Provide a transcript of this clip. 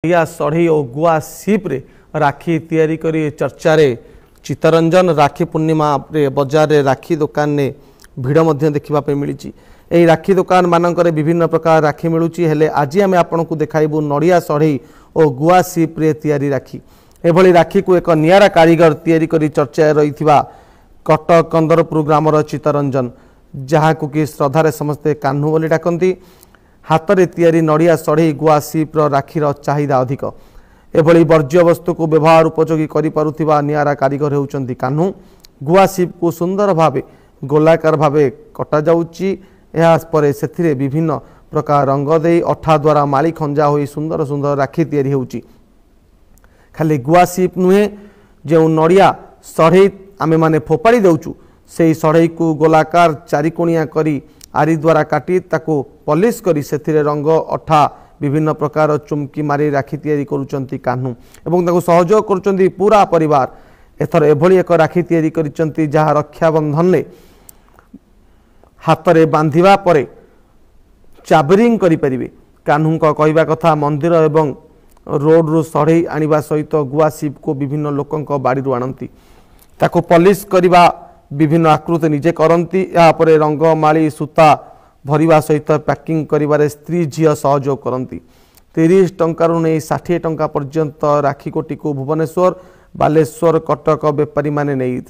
या सढ़ई और गुआ सीप्रे राखी तैयारी करी चर्चा रे चित्तरंजन राखी पूर्णिमा रे बजार रे राखी दुकान ने भिड़ मध्य देखा मिली। यही राखी दुकान मानक विभिन्न प्रकार राखी मिलूची हेले आज आम आपन को देखाइबू नड़िया सढ़ई और गुआ सीप्रे तैयारी राखी। एभली राखी को एक नियारा कारीगर तैयारी करी चर्चा रही कटक कंदरपुर ग्रामर चित्तरंजन जहाँ को कि श्रद्धार समस्ते कान्हू बोली डाकती। हाथ में तैयारी नड़िया सढ़ई गुआ सीप्र राखीर चाहिदा अधिक। एभली वर्ज्य वस्तु को व्यवहार उपयोगी करिपारुथिबा नियारा कारीगर होउचंती कान्हू। गुआ सीप को सुंदर भावे गोलाकार भावे कटा जाउची। एहा परे सेथिरे विभिन्न प्रकार रंग दे अठा द्वारा माली खंजा होई सुंदर सुंदर राखी तैयारी होउची। खाली गुआ सीप नुहे जो नड़िया सढ़ई आमे माने फोपाड़ी देउचु से सढ़ई को गोलाकार चारिकोणिया करी आरी द्वारा काटी ताको पॉलिश करी सेथिरे रंग अठा विभिन्न प्रकार चुमकी मारी राखी तैयारी करुचंती कान्हू एवं ताको सहयोग करुचंती पूरा परिवार। एथर एभली एक राखी तैयारी करिचंती जहा रक्षाबंधन ने हाथ में बांधिबा परे चाबरिंग करि परिबे। कान्हू को कहवा कथा मंदिर एवं रोड रु सढ़ई आनिबा सहित गुआ सीप को विभिन्न लोकंक बाड़ी रु आनंती ताको पॉलिश करिबा विभिन्न आकृति निजे करती। यापर रंग माली सूता भरवा सहित पैकिंग करिबारे स्त्री झील सहयोग करती। 30 टंकार नहीं 60 टंका पर्यंत राखी कोटी को भुवनेश्वर बालेश्वर कटक बेपारी माने नहीं